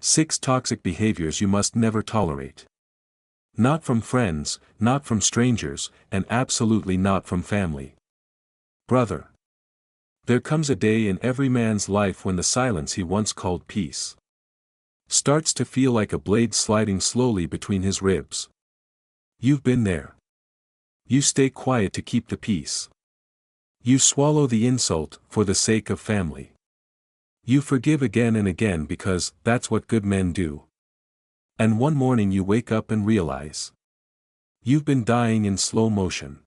6 toxic behaviors you must never tolerate. Not from friends, not from strangers, and absolutely not from family. Brother. There comes a day in every man's life when the silence he once called peace starts to feel like a blade sliding slowly between his ribs. You've been there. You stay quiet to keep the peace. You swallow the insult for the sake of family. You forgive again and again because that's what good men do. And one morning you wake up and realize you've been dying in slow motion.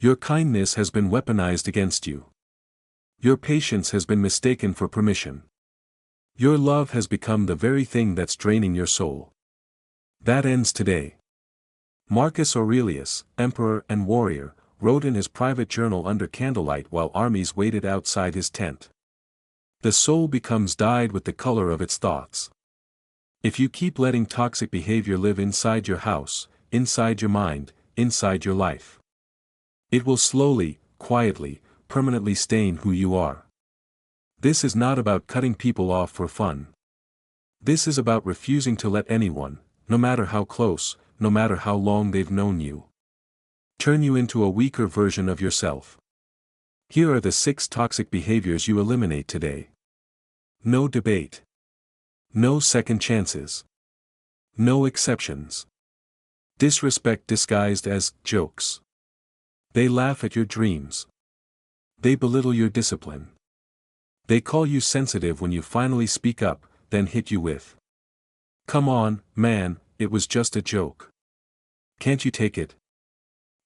Your kindness has been weaponized against you. Your patience has been mistaken for permission. Your love has become the very thing that's draining your soul. That ends today. Marcus Aurelius, emperor and warrior, wrote in his private journal under candlelight while armies waited outside his tent. The soul becomes dyed with the color of its thoughts. If you keep letting toxic behavior live inside your house, inside your mind, inside your life, it will slowly, quietly, permanently stain who you are. This is not about cutting people off for fun. This is about refusing to let anyone, no matter how close, no matter how long they've known you, turn you into a weaker version of yourself. Here are the 6 toxic behaviors you eliminate today. No debate. No second chances. No exceptions. Disrespect disguised as jokes. They laugh at your dreams. They belittle your discipline. They call you sensitive when you finally speak up, then hit you with, "Come on, man, it was just a joke. Can't you take it?"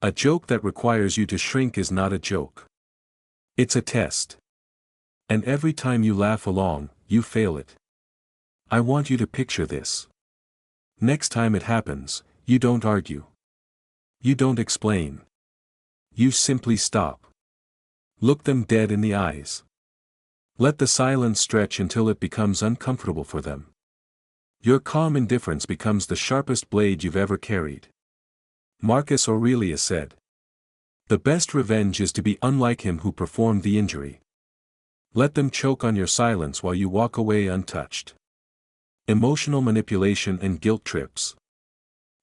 A joke that requires you to shrink is not a joke. It's a test. And every time you laugh along, you fail it. I want you to picture this. Next time it happens, you don't argue. You don't explain. You simply stop. Look them dead in the eyes. Let the silence stretch until it becomes uncomfortable for them. Your calm indifference becomes the sharpest blade you've ever carried. Marcus Aurelius said, "The best revenge is to be unlike him who performed the injury." Let them choke on your silence while you walk away untouched. Emotional manipulation and guilt trips.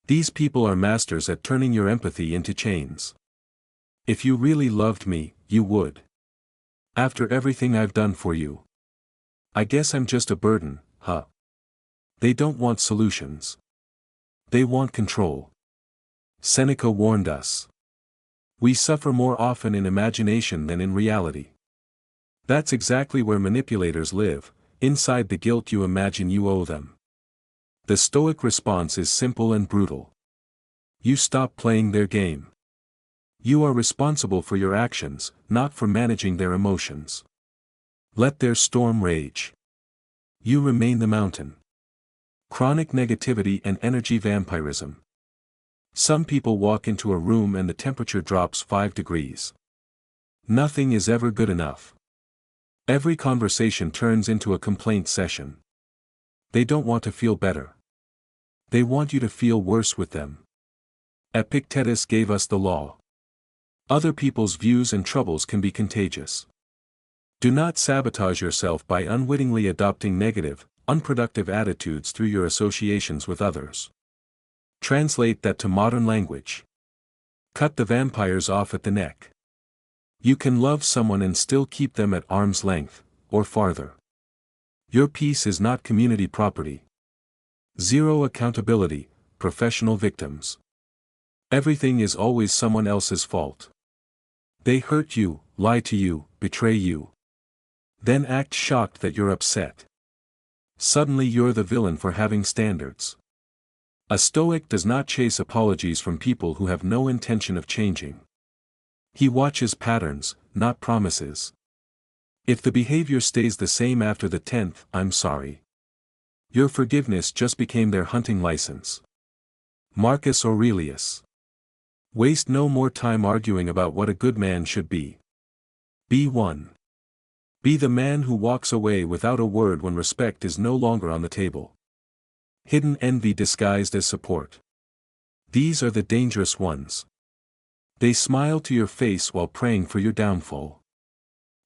These people are masters at turning your empathy into chains. If you really loved me, you would. After everything I've done for you, I guess I'm just a burden, huh? They don't want solutions. They want control. Seneca warned us. We suffer more often in imagination than in reality. That's exactly where manipulators live, inside the guilt you imagine you owe them. The Stoic response is simple and brutal. You stop playing their game. You are responsible for your actions, not for managing their emotions. Let their storm rage. You remain the mountain. Chronic negativity and energy vampirism. Some people walk into a room and the temperature drops 5 degrees. Nothing is ever good enough. Every conversation turns into a complaint session. They don't want to feel better. They want you to feel worse with them. Epictetus gave us the law. Other people's views and troubles can be contagious. Do not sabotage yourself by unwittingly adopting negative, unproductive attitudes through your associations with others. Translate that to modern language. Cut the vampires off at the neck. You can love someone and still keep them at arm's length, or farther. Your peace is not community property. Zero accountability, professional victims. Everything is always someone else's fault. They hurt you, lie to you, betray you. Then act shocked that you're upset. Suddenly you're the villain for having standards. A Stoic does not chase apologies from people who have no intention of changing. He watches patterns, not promises. If the behavior stays the same after the 10th, "I'm sorry," your forgiveness just became their hunting license. Marcus Aurelius. Waste no more time arguing about what a good man should be. Be one. Be the man who walks away without a word when respect is no longer on the table. Hidden envy disguised as support. These are the dangerous ones. They smile to your face while praying for your downfall.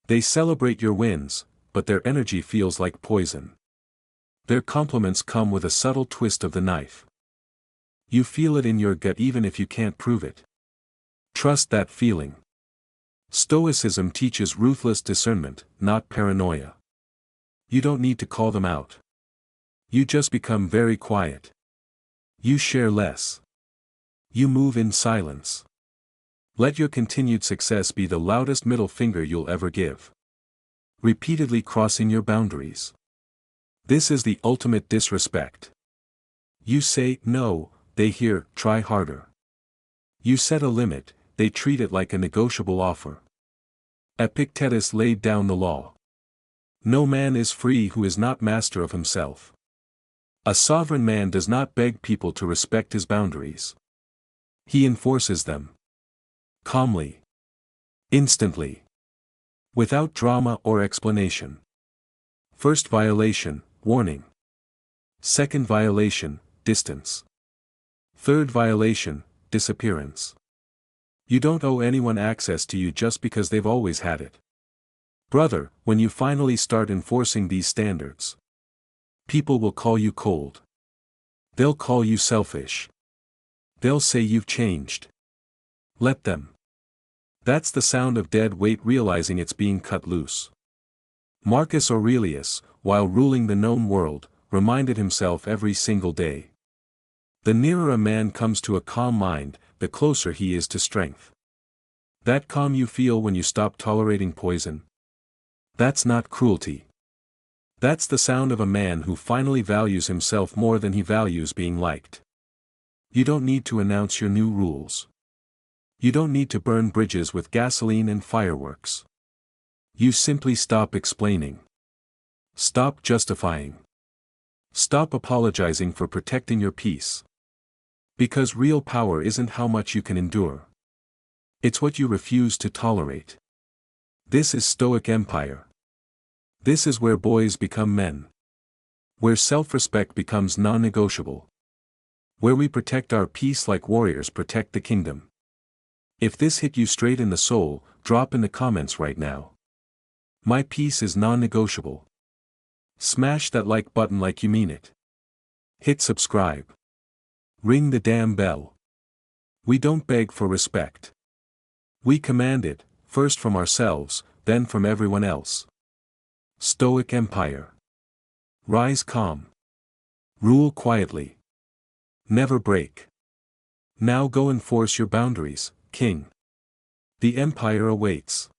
They celebrate your wins, but their energy feels like poison. Their compliments come with a subtle twist of the knife. You feel it in your gut even if you can't prove it. Trust that feeling. Stoicism teaches ruthless discernment, not paranoia. You don't need to call them out. You just become very quiet. You share less. You move in silence. Let your continued success be the loudest middle finger you'll ever give. Repeatedly crossing your boundaries. This is the ultimate disrespect. You say, no, they hear, try harder. You set a limit, they treat it like a negotiable offer. Epictetus laid down the law. No man is free who is not master of himself. A sovereign man does not beg people to respect his boundaries. He enforces them. Calmly. Instantly. Without drama or explanation. First violation, warning. Second violation, distance. Third violation, disappearance. You don't owe anyone access to you just because they've always had it. Brother, when you finally start enforcing these standards, people will call you cold. They'll call you selfish. They'll say you've changed. Let them. That's the sound of dead weight realizing it's being cut loose. Marcus Aurelius, while ruling the known world, reminded himself every single day. The nearer a man comes to a calm mind, the closer he is to strength. That calm you feel when you stop tolerating poison. That's not cruelty. That's the sound of a man who finally values himself more than he values being liked. You don't need to announce your new rules. You don't need to burn bridges with gasoline and fireworks. You simply stop explaining. Stop justifying. Stop apologizing for protecting your peace. Because real power isn't how much you can endure. It's what you refuse to tolerate. This is Stoic Empire. This is where boys become men. Where self-respect becomes non-negotiable. Where we protect our peace like warriors protect the kingdom. If this hit you straight in the soul, drop in the comments right now. My peace is non-negotiable. Smash that like button like you mean it. Hit subscribe. Ring the damn bell. We don't beg for respect. We command it, first from ourselves, then from everyone else. Stoic Empire. Rise calm. Rule quietly. Never break. Now go enforce your boundaries, King. The Empire awaits.